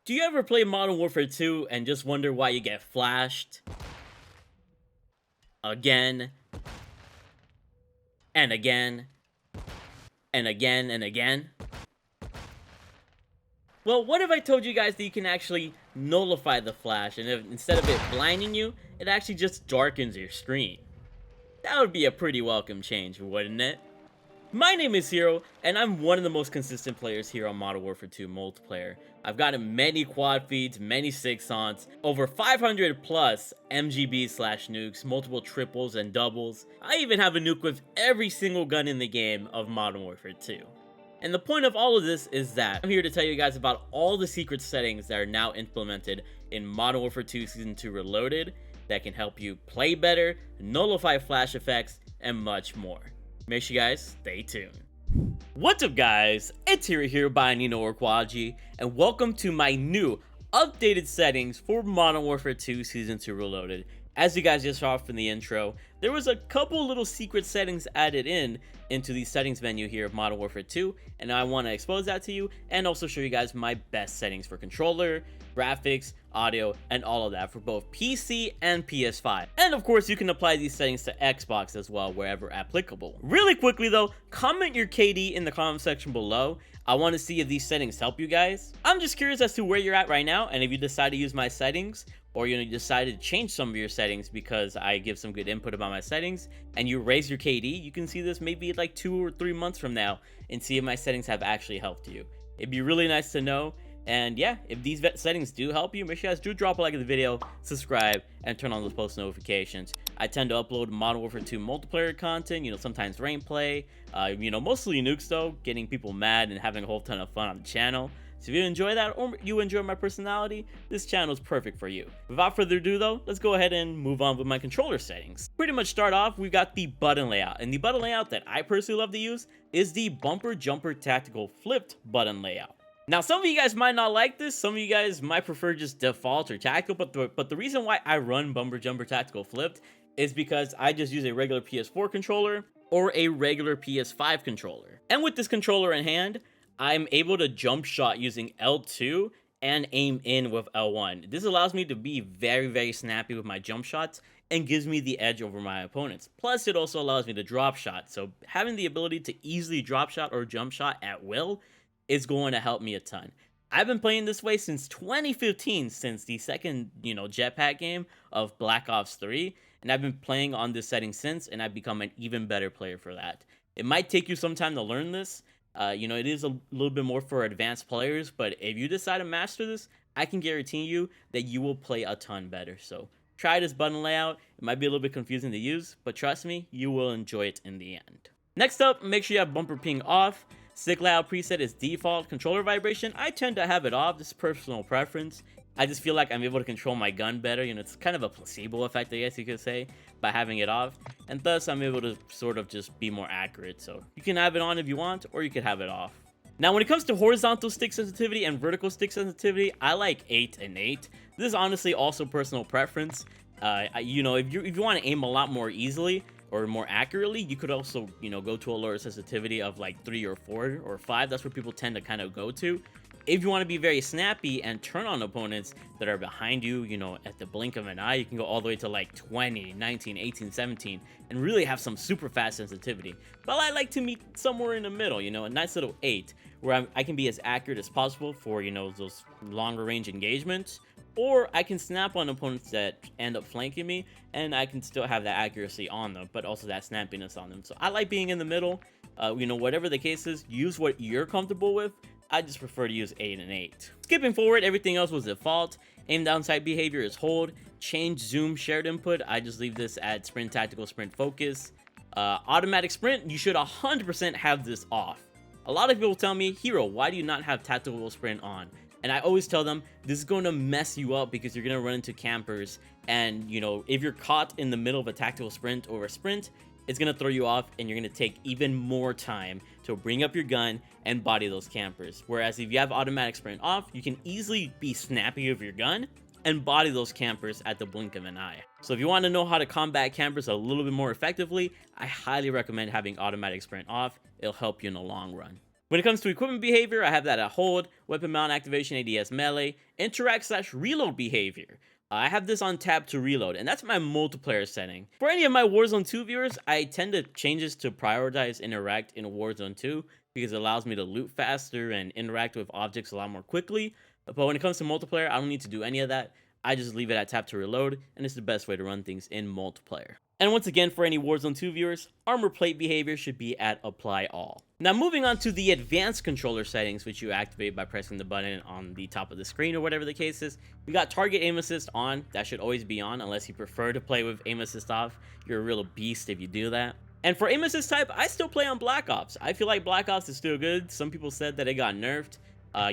Do you ever play Modern Warfare 2 and just wonder why you get flashed again and again and again and again? Well, what if I told you guys that you can actually nullify the flash, and if, instead of it blinding you, it actually just darkens your screen? That would be a pretty welcome change, wouldn't it? My name is Hero, and I'm one of the most consistent players here on Modern Warfare 2 multiplayer. I've gotten many quad feeds, many 6-ons, over 500 plus MGB/nukes, multiple triples and doubles. I even have a nuke with every single gun in the game of Modern Warfare 2. And the point of all of this is that I'm here to tell you guys about all the secret settings that are now implemented in Modern Warfare 2 Season 2 Reloaded that can help you play better, nullify flash effects, and much more. Make sure you guys stay tuned. What's up guys, it's Hero here by Nino or Quaji, and welcome to my new updated settings for Modern Warfare 2 Season 2 Reloaded. As you guys just saw from the intro, there was a couple little secret settings added into the settings menu here of Modern Warfare 2, and I want to expose that to you and also show you guys my best settings for controller, graphics, audio, and all of that for both PC and PS5. And of course, you can apply these settings to Xbox as well, wherever applicable. Really quickly though, comment your KD in the comment section below. I want to see if these settings help you guys. I'm just curious as to where you're at right now, and if you decide to use my settings, or you decided to change some of your settings because I give some good input about my settings, and you raise your KD, you can see this maybe like 2 or 3 months from now and see if my settings have actually helped you. It'd be really nice to know. And yeah, if these settings do help you, make sure you guys do drop a like in the video, subscribe, and turn on those post notifications. I tend to upload Modern Warfare 2 multiplayer content, sometimes rain play, mostly nukes though, getting people mad and having a whole ton of fun on the channel. So if you enjoy that or you enjoy my personality, this channel is perfect for you. Without further ado though, let's go ahead and move on with my controller settings. Pretty much start off, we've got the button layout. And the button layout that I personally love to use is the bumper jumper tactical flipped button layout. Now, some of you guys might not like this. Some of you guys might prefer just default or tactical, but the reason why I run bumper jumper tactical flipped is because I just use a regular PS4 controller or a regular PS5 controller. And with this controller in hand, I'm able to jump shot using L2 and aim in with L1. This allows me to be very, very snappy with my jump shots and gives me the edge over my opponents. Plus, it also allows me to drop shot. So having the ability to easily drop shot or jump shot at will is going to help me a ton. I've been playing this way since 2015, since the second, jetpack game of Black Ops 3, and I've been playing on this setting since, and I've become an even better player for that. It might take you some time to learn this. It is a little bit more for advanced players, but if you decide to master this, I can guarantee you that you will play a ton better. So try this button layout. It might be a little bit confusing to use, but trust me, you will enjoy it in the end. Next up, make sure you have bumper ping off. Stick layout preset is default. Controller vibration, I tend to have it off. This is personal preference. I just feel like I'm able to control my gun better. It's kind of a placebo effect, I guess you could say, by having it off. And thus, I'm able to sort of just be more accurate. So you can have it on if you want, or you could have it off. Now, when it comes to horizontal stick sensitivity and vertical stick sensitivity, I like 8 and 8. This is honestly also personal preference. If you want to aim a lot more easily or more accurately, you could also, go to a lower sensitivity of like 3 or 4 or 5. That's where people tend to kind of go to. If you want to be very snappy and turn on opponents that are behind you, at the blink of an eye, you can go all the way to like 20, 19, 18, 17, and really have some super fast sensitivity. But I like to meet somewhere in the middle, a nice little 8, where I can be as accurate as possible for, those longer range engagements. Or I can snap on opponents that end up flanking me, and I can still have that accuracy on them, but also that snappiness on them. So I like being in the middle. Whatever the case is, use what you're comfortable with. I just prefer to use 8 and 8. Skipping forward, everything else was default. Aim down sight behavior is hold. Change zoom shared input, I just leave this at sprint tactical, sprint focus. Automatic sprint, you should 100% have this off. A lot of people tell me, Hero, why do you not have tactical sprint on? And I always tell them, this is going to mess you up because you're going to run into campers. And, if you're caught in the middle of a tactical sprint or a sprint, it's going to throw you off and you're going to take even more time to bring up your gun and body those campers. Whereas if you have automatic sprint off, you can easily be snappy with your gun and body those campers at the blink of an eye. So if you want to know how to combat campers a little bit more effectively, I highly recommend having automatic sprint off. It'll help you in the long run. When it comes to equipment behavior, I have that at hold, weapon mount activation, ADS melee, interact/reload behavior. I have this on tab to reload, and that's my multiplayer setting. For any of my Warzone 2 viewers, I tend to change this to prioritize interact in Warzone 2 because it allows me to loot faster and interact with objects a lot more quickly. But when it comes to multiplayer, I don't need to do any of that. I just leave it at tap to reload, and it's the best way to run things in multiplayer. And once again, for any Warzone 2 viewers, armor plate behavior should be at apply all. Now moving on to the advanced controller settings, which you activate by pressing the button on the top of the screen or whatever the case is. We got target aim assist on. That should always be on unless you prefer to play with aim assist off. You're a real beast if you do that. And for aim assist type, I still play on Black Ops. I feel like Black Ops is still good. Some people said that it got nerfed.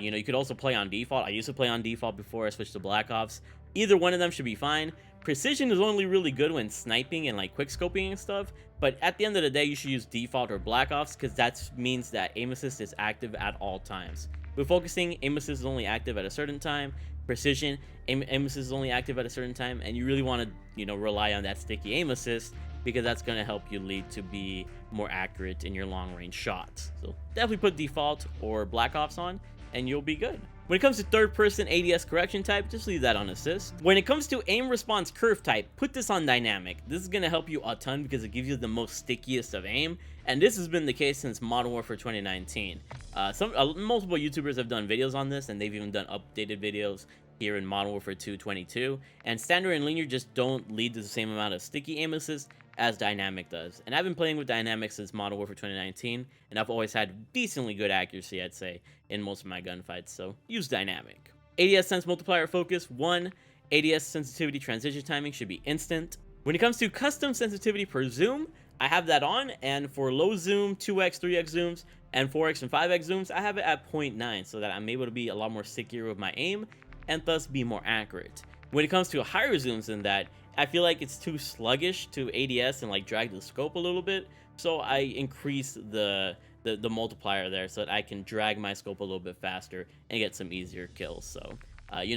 You could also play on default. I used to play on default before I switched to Black Ops. Either one of them should be fine. Precision is only really good when sniping and like quick scoping and stuff, but at the end of the day, you should use default or Black Ops because that means that aim assist is active at all times. With focusing, aim assist is only active at a certain time. Precision, aim assist is only active at a certain time, and you really want to, rely on that sticky aim assist because that's going to help you lead to be more accurate in your long range shots. So definitely put default or Black Ops on, and you'll be good. When it comes to third-person ADS correction type, just leave that on assist. When it comes to aim response curve type, put this on dynamic. This is going to help you a ton because it gives you the most stickiest of aim, and this has been the case since Modern Warfare 2019. Multiple YouTubers have done videos on this, and they've even done updated videos here in Modern Warfare 2 22, and standard and linear just don't lead to the same amount of sticky aim assist as dynamic does. And I've been playing with dynamic since Modern Warfare 2019, and I've always had decently good accuracy, I'd say, in most of my gunfights, so use dynamic. ADS sense multiplier focus 1. ADS sensitivity transition timing should be instant. When it comes to custom sensitivity per zoom, I have that on, and for low zoom, 2x, 3x zooms, and 4x and 5x zooms, I have it at 0.9 so that I'm able to be a lot more stickier with my aim and thus be more accurate. When it comes to higher zooms than that, I feel like it's too sluggish to ADS and like drag the scope a little bit, so I increase the multiplier there so that I can drag my scope a little bit faster and get some easier kills. So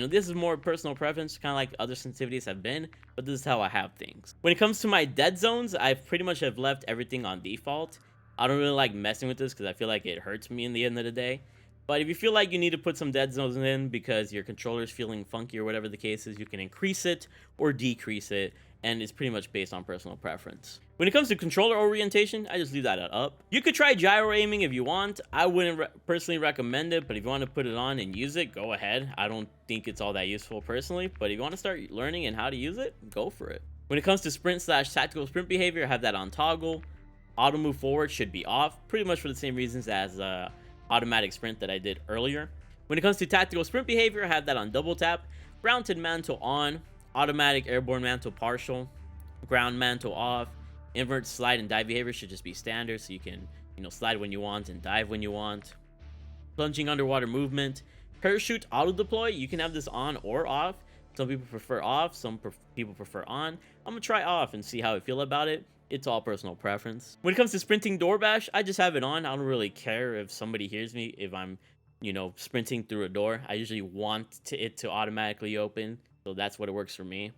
this is more personal preference, kind of like other sensitivities have been, but this is how I have things. When it comes to my dead zones, I pretty much have left everything on default. I don't really like messing with this because I feel like it hurts me in the end of the day. But if you feel like you need to put some dead zones in because your controller's feeling funky or whatever the case is, you can increase it or decrease it, and it's pretty much based on personal preference. When it comes to controller orientation, I just leave that at up. You could try gyro aiming if you want. I wouldn't personally recommend it, but if you want to put it on and use it, go ahead. I don't think it's all that useful personally, but if you want to start learning and how to use it, go for it. When it comes to sprint/tactical sprint behavior, I have that on toggle. Auto move forward should be off, pretty much for the same reasons as automatic sprint that I did earlier. When it comes to tactical sprint behavior, I have that on double tap. Grounded mantle on, automatic airborne mantle partial, ground mantle off. Invert slide and dive behavior should just be standard, so you can slide when you want and dive when you want. Plunging underwater movement, parachute auto deploy, you can have this on or off. Some people prefer off, some people prefer on. I'm gonna try off and see how I feel about it. It's all personal preference. When it comes to sprinting door bash, I just have it on. I don't really care if somebody hears me if I'm, sprinting through a door. I usually want it to automatically open, so that's what it works for me.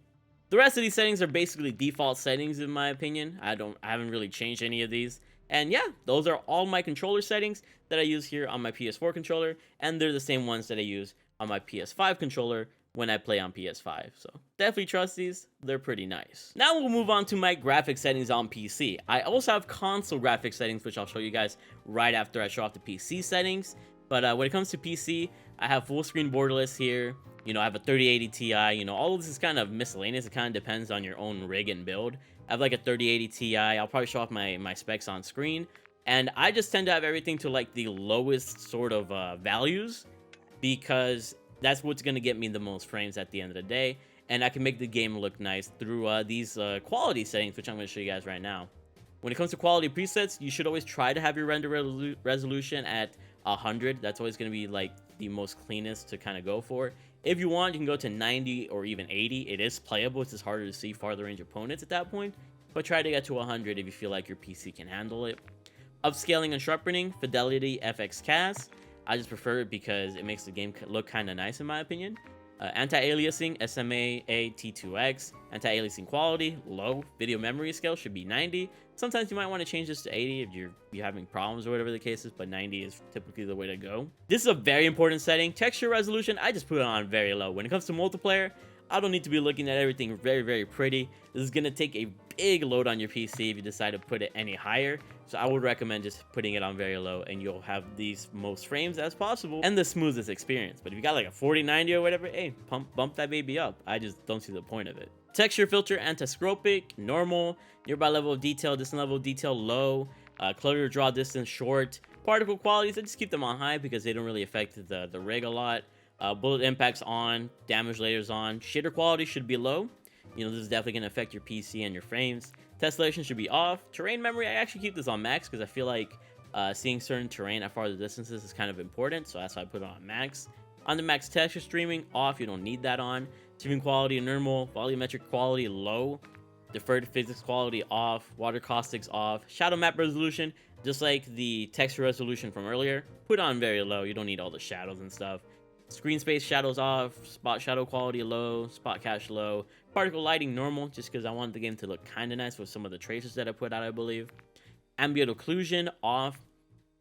The rest of these settings are basically default settings in my opinion. I haven't really changed any of these. And yeah, those are all my controller settings that I use here on my PS4 controller, and they're the same ones that I use on my PS5 controller when I play on PS5, so definitely trust these. They're pretty nice. Now we'll move on to my graphic settings on PC. I also have console graphic settings, which I'll show you guys right after I show off the PC settings. But when it comes to PC, I have full screen borderless here. I have a 3080 Ti. All of this is kind of miscellaneous. It kind of depends on your own rig and build. I have like a 3080 Ti. I'll probably show off my specs on screen. And I just tend to have everything to like the lowest sort of values because that's what's going to get me the most frames at the end of the day, and I can make the game look nice through these quality settings, which I'm going to show you guys right now. When it comes to quality presets, you should always try to have your render resolution at 100. That's always going to be like the most cleanest to kind of go for. If you want, you can go to 90 or even 80. It is playable. It's just harder to see farther range opponents at that point, but try to get to 100 if you feel like your PC can handle it. Upscaling and sharpening, fidelity, FX cast. I just prefer it because it makes the game look kind of nice in my opinion. Anti-aliasing, SMA T2X. Anti-aliasing quality, low. Video memory scale should be 90. Sometimes you might want to change this to 80 if you're having problems or whatever the case is, but 90 is typically the way to go. This is a very important setting. Texture resolution, I just put it on very low. When it comes to multiplayer, I don't need to be looking at everything very, very pretty. This is going to take a big load on your PC if you decide to put it any higher. So I would recommend just putting it on very low, and you'll have these most frames as possible and the smoothest experience. But if you got like a 4090 or whatever, hey, bump that baby up. I just don't see the point of it. Texture filter, antiscopic, normal. Nearby level of detail, distant level of detail, low. Clutter draw distance, short. Particle qualities, I just keep them on high because they don't really affect the rig a lot. Bullet impacts on, damage layers on. Shader quality should be low. You know, this is definitely going to affect your PC and your frames. Tessellation should be off. Terrain memory, I actually keep this on max because I feel like seeing certain terrain at farther distances is kind of important, so that's why I put it on max. On the max, texture streaming off, you don't need that on. Streaming quality normal, volumetric quality low. Deferred physics quality off, water caustics off. Shadow map resolution, just like the texture resolution from earlier, put on very low. You don't need all the shadows and stuff. Screen space shadows off, spot shadow quality low, spot cache low, particle lighting normal, just because I want the game to look kind of nice with some of the traces that I put out, I believe. Ambient occlusion off,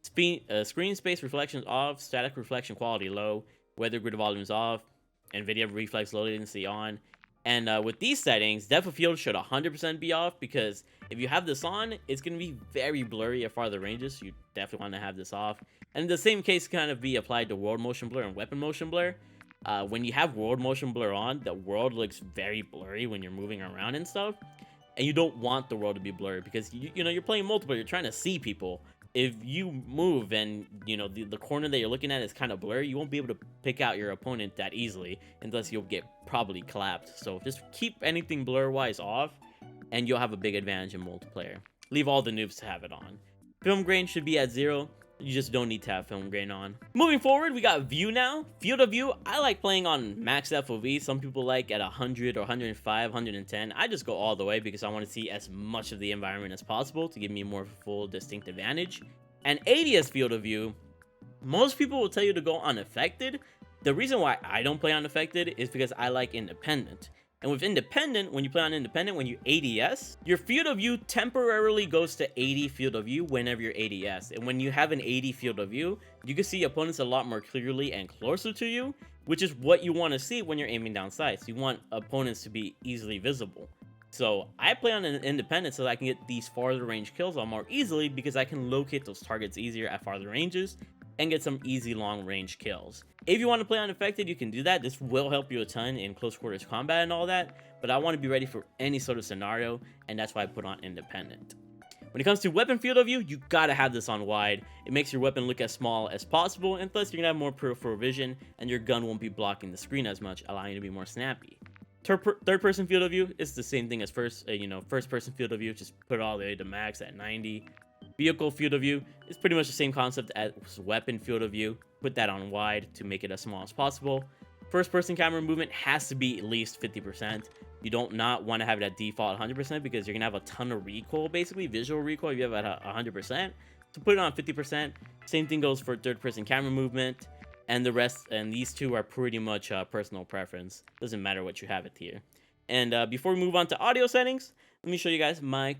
screen space reflections off, static reflection quality low, weather grid volumes off, NVIDIA reflex low latency on. And with these settings, depth of field should 100% be off, because if you have this on, it's going to be very blurry at farther ranges, so you definitely want to have this off. And the same case kind of be applied to world motion blur and weapon motion blur. When you have world motion blur on, the world looks very blurry when you're moving around and stuff. And you don't want the world to be blurry because, you know, you're playing multiplayer, you're trying to see people. If you move and, you know, the corner that you're looking at is kind of blurry, you won't be able to pick out your opponent that easily, unless you'll get probably clapped. So just keep anything blur-wise off, and you'll have a big advantage in multiplayer. Leave all the noobs to have it on. Film grain should be at 0. You just don't need to have film grain on. Moving forward, we got view now. Field of view, I like playing on max FOV. Some people like at 100 or 105, 110. I just go all the way because I want to see as much of the environment as possible to give me a more full distinct advantage. And 80 as field of view, most people will tell you to go unaffected. The reason why I don't play unaffected is because I like independent. And with independent, when you play on independent, when you ADS, your field of view temporarily goes to 80 field of view whenever you're ADS. And when you have an 80 field of view, you can see opponents a lot more clearly and closer to you, which is what you want to see when you're aiming down sights. You want opponents to be easily visible. So I play on an independent so that I can get these farther range kills on more easily, because I can locate those targets easier at farther ranges and get some easy long range kills. If you want to play unaffected, you can do that. This will help you a ton in close quarters combat and all that, but I want to be ready for any sort of scenario, and that's why I put on independent. When it comes to weapon field of view, you gotta have this on wide. It makes your weapon look as small as possible, and plus you're gonna have more peripheral vision, and your gun won't be blocking the screen as much, allowing you to be more snappy. Third person field of view is the same thing as first person field of view. Just put it all the way to max at 90. Vehicle field of view is pretty much the same concept as weapon field of view. Put that on wide to make it as small as possible. First person camera movement has to be at least 50%. You don't not want to have it at default 100% because you're gonna have a ton of recoil, basically visual recoil if you have it at 100%. So put it on 50%. Same thing goes for third person camera movement, and the rest, and these two are pretty much personal preference. Doesn't matter what you have it here. And before we move on to audio settings, let me show you guys my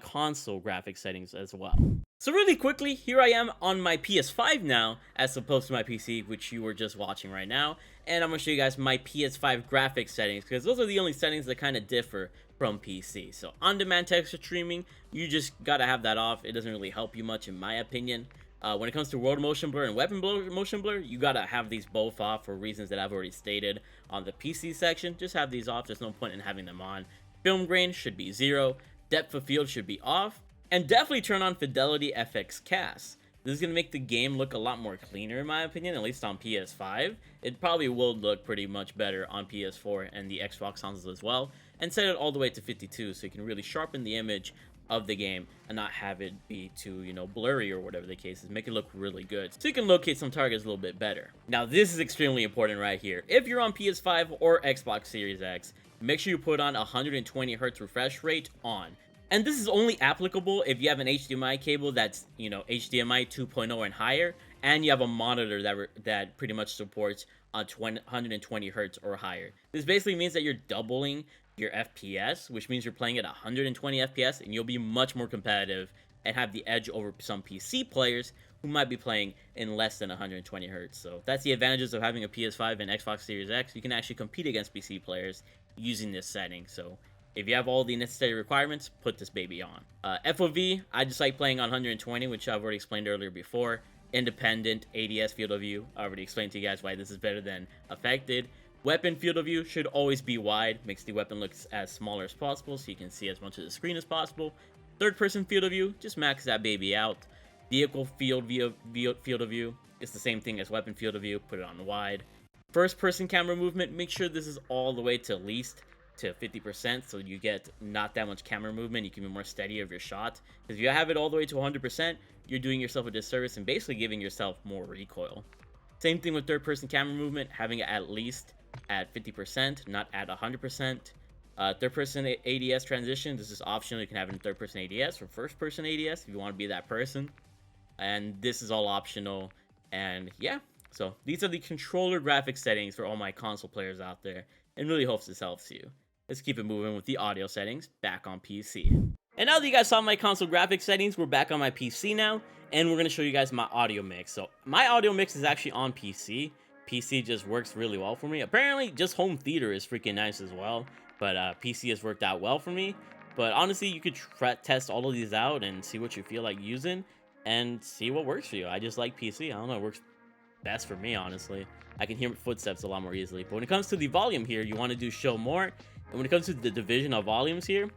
console graphics settings as well. So really quickly, here I am on my PS5 now, as opposed to my PC, which you were just watching right now. And I'm going to show you guys my PS5 graphics settings, because those are the only settings that kind of differ from PC. So on-demand texture streaming, you just got to have that off. It doesn't really help you much in my opinion. When it comes to world motion blur and weapon motion blur, you gotta have these both off for reasons that I've already stated on the PC section. Just have these off, there's no point in having them on. Film grain should be 0, depth of field should be off, and definitely turn on Fidelity FX Cast. This is gonna make the game look a lot more cleaner in my opinion, at least on PS5. It probably will look pretty much better on PS4 and the Xbox consoles as well. And set it all the way to 52 so you can really sharpen the image of the game and not have it be too, you know, blurry or whatever the case is. Make it look really good so you can locate some targets a little bit better. Now this is extremely important right here. If you're on PS5 or Xbox Series X, make sure you put on 120 Hz refresh rate on. And this is only applicable if you have an HDMI cable that's, you know, HDMI 2.0 and higher, and you have a monitor that pretty much supports on 120 hertz or higher. This basically means that you're doubling your FPS, which means you're playing at 120 FPS, and you'll be much more competitive and have the edge over some PC players who might be playing in less than 120 hertz. So that's the advantages of having a PS5 and Xbox Series X. You can actually compete against PC players using this setting. So if you have all the necessary requirements, put this baby on. FOV, I just like playing on 120, which I've already explained earlier before. Independent ADS field of view, I already explained to you guys why this is better than affected. Weapon field of view should always be wide, makes the weapon look as smaller as possible so you can see as much of the screen as possible. Third person field of view, just max that baby out. Vehicle field of view is the same thing as weapon field of view, put it on wide. First person camera movement, make sure this is all the way to least to 50%, so you get not that much camera movement. You can be more steady of your shot. If you have it all the way to 100%, you're doing yourself a disservice and basically giving yourself more recoil. Same thing with third person camera movement, having it at least at 50%, not at 100%. Third person ADS transition, this is optional. You can have it in third person ADS or first person ADS if you want to be that person. And this is all optional. And yeah, so these are the controller graphics settings for all my console players out there, and really hopes this helps you. Let's keep it moving with the audio settings back on PC. And now that you guys saw my console graphics settings, we're back on my PC now, and we're going to show you guys my audio mix. So my audio mix is actually on PC. PC just works really well for me. Apparently, just home theater is freaking nice as well, but PC has worked out well for me. But honestly, you could test all of these out and see what you feel like using and see what works for you. I just like PC. I don't know, it works best for me, honestly. I can hear footsteps a lot more easily. But when it comes to the volume here, you want to do show more. And when it comes to the division of volumes here,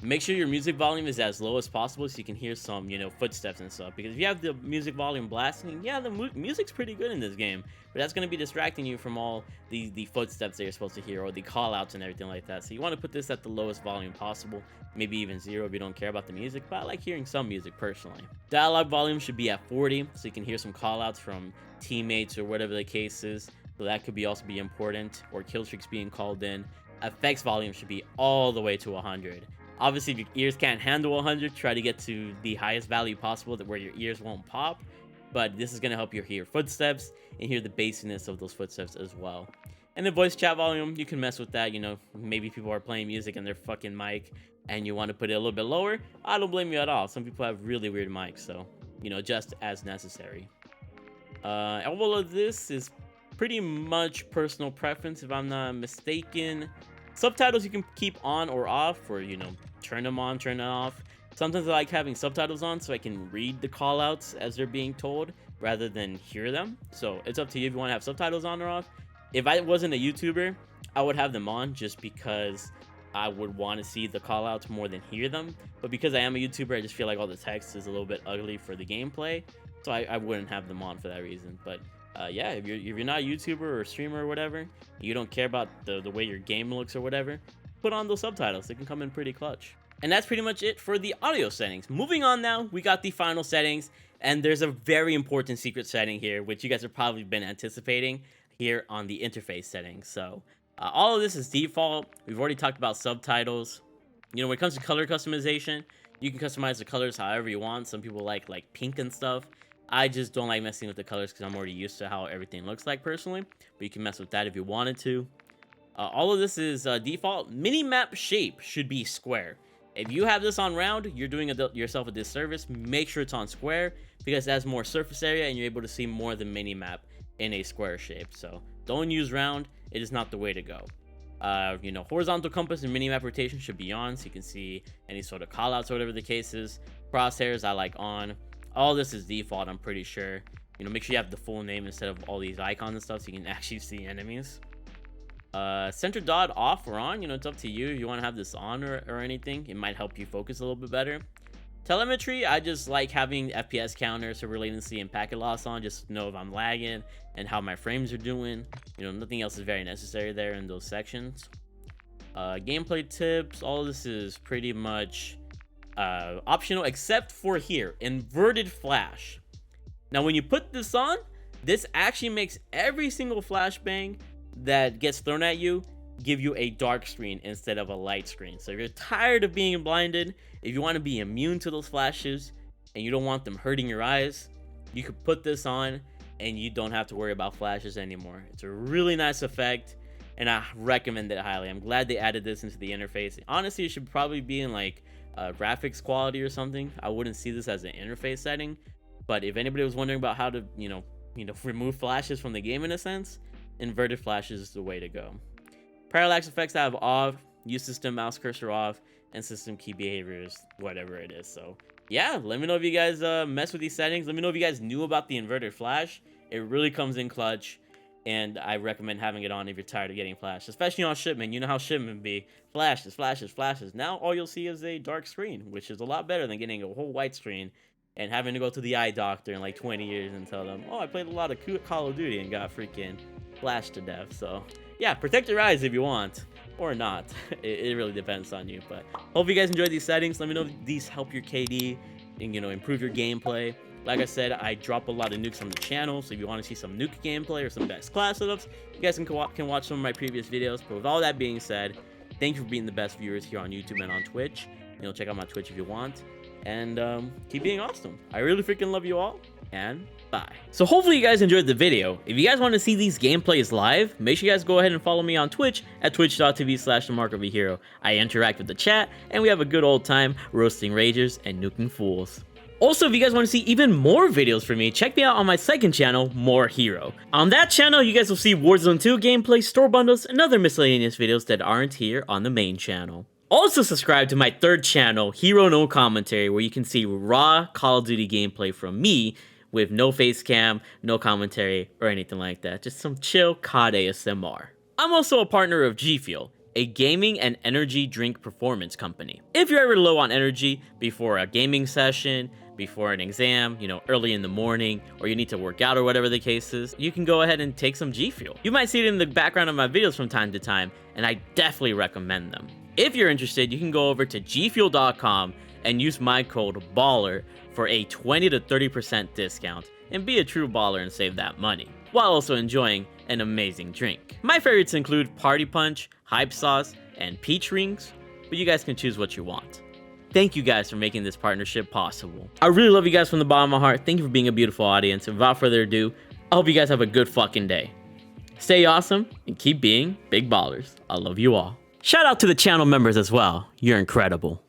make sure your music volume is as low as possible so you can hear some, footsteps and stuff. Because if you have the music volume blasting, yeah, the music's pretty good in this game. But that's going to be distracting you from all the footsteps that you're supposed to hear or the call-outs and everything like that. So you want to put this at the lowest volume possible. Maybe even 0 if you don't care about the music. But I like hearing some music personally. Dialogue volume should be at 40 so you can hear some call-outs from teammates or whatever the case is. So that could also be important. Or kill streaks being called in. Effects volume should be all the way to 100. Obviously, if your ears can't handle 100, try to get to the highest value possible where your ears won't pop. But this is going to help you hear footsteps and hear the bassiness of those footsteps as well. And the voice chat volume, you can mess with that. Maybe people are playing music on their fucking mic and you want to put it a little bit lower. I don't blame you at all. Some people have really weird mics, so, just as necessary. All of this is pretty much personal preference, if I'm not mistaken. Subtitles you can keep on or off, or turn them on, turn them off. Sometimes I like having subtitles on so I can read the callouts as they're being told rather than hear them. So it's up to you if you want to have subtitles on or off. If I wasn't a YouTuber, I would have them on just because I would want to see the callouts more than hear them. But because I am a YouTuber, I just feel like all the text is a little bit ugly for the gameplay, so I wouldn't have them on for that reason. But yeah, if you're not a YouTuber or a streamer or whatever, you don't care about the way your game looks or whatever, put on those subtitles. They can come in pretty clutch. And that's pretty much it for the audio settings. Moving on now, we got the final settings, and there's a very important secret setting here, which you guys have probably been anticipating here on the interface settings. So all of this is default. We've already talked about subtitles. When it comes to color customization, you can customize the colors however you want. Some people like pink and stuff. I just don't like messing with the colors because I'm already used to how everything looks like personally. But you can mess with that if you wanted to. All of this is default. Minimap shape should be square. If you have this on round, you're doing yourself a disservice. Make sure it's on square because it has more surface area and you're able to see more of the minimap in a square shape. So don't use round. It is not the way to go. Horizontal compass and minimap rotation should be on so you can see any sort of callouts or whatever the case is. Crosshairs I like on. All this is default, I'm pretty sure. Make sure you have the full name instead of all these icons and stuff so you can actually see enemies. Center dot off or on, it's up to you. If you want to have this on or anything, it might help you focus a little bit better. Telemetry, I just like having FPS counters, server latency, and packet loss on, just to know if I'm lagging and how my frames are doing. Nothing else is very necessary there in those sections. Gameplay tips, all of this is pretty much optional except for here, inverted flash. Now when you put this on, this actually makes every single flashbang that gets thrown at you give you a dark screen instead of a light screen. So if you're tired of being blinded, if you want to be immune to those flashes and you don't want them hurting your eyes, you could put this on and you don't have to worry about flashes anymore. It's a really nice effect, and I recommend it highly. I'm glad they added this into the interface. Honestly, it should probably be in like graphics quality or something. I wouldn't see this as an interface setting, but if anybody was wondering about how to, remove flashes from the game in a sense, inverted flashes is the way to go. Parallax effects I have off, use system mouse cursor off, and system key behaviors, whatever it is. So yeah, let me know if you guys mess with these settings. Let me know if you guys knew about the inverted flash. It really comes in clutch, and I recommend having it on if you're tired of getting flashed, especially on shipment. You know how shipment be, flashes, flashes, flashes. Now all you'll see is a dark screen, which is a lot better than getting a whole white screen and having to go to the eye doctor in like 20 years and tell them, oh, I played a lot of Call of Duty and got freaking flashed to death. So yeah, protect your eyes if you want, or not. It really depends on you. But hope you guys enjoyed these settings. Let me know if these help your KD and, improve your gameplay. Like I said, I drop a lot of nukes on the channel, so if you want to see some nuke gameplay or some best class setups, you guys can watch some of my previous videos. But with all that being said, thank you for being the best viewers here on YouTube and on Twitch. Check out my Twitch if you want. And keep being awesome. I really freaking love you all, and bye. So hopefully you guys enjoyed the video. If you guys want to see these gameplays live, make sure you guys go ahead and follow me on Twitch at twitch.tv/themarkofahero. I interact with the chat, and we have a good old time roasting ragers and nuking fools. Also, if you guys want to see even more videos from me, check me out on my second channel, More Hero. On that channel, you guys will see Warzone 2 gameplay, store bundles, and other miscellaneous videos that aren't here on the main channel. Also subscribe to my third channel, Hero No Commentary, where you can see raw Call of Duty gameplay from me with no face cam, no commentary, or anything like that. Just some chill COD ASMR. I'm also a partner of G Fuel, a gaming and energy drink performance company. If you're ever low on energy before a gaming session, before an exam, early in the morning, or you need to work out or whatever the case is, you can go ahead and take some G Fuel. You might see it in the background of my videos from time to time, and I definitely recommend them. If you're interested, you can go over to gfuel.com and use my code BALLER for a 20 to 30% discount, and be a true baller and save that money, while also enjoying an amazing drink. My favorites include Party Punch, Hype Sauce, and Peach Rings, but you guys can choose what you want. Thank you guys for making this partnership possible. I really love you guys from the bottom of my heart. Thank you for being a beautiful audience, and without further ado, I hope you guys have a good fucking day. Stay awesome, and keep being big ballers. I love you all. Shout out to the channel members as well. You're incredible.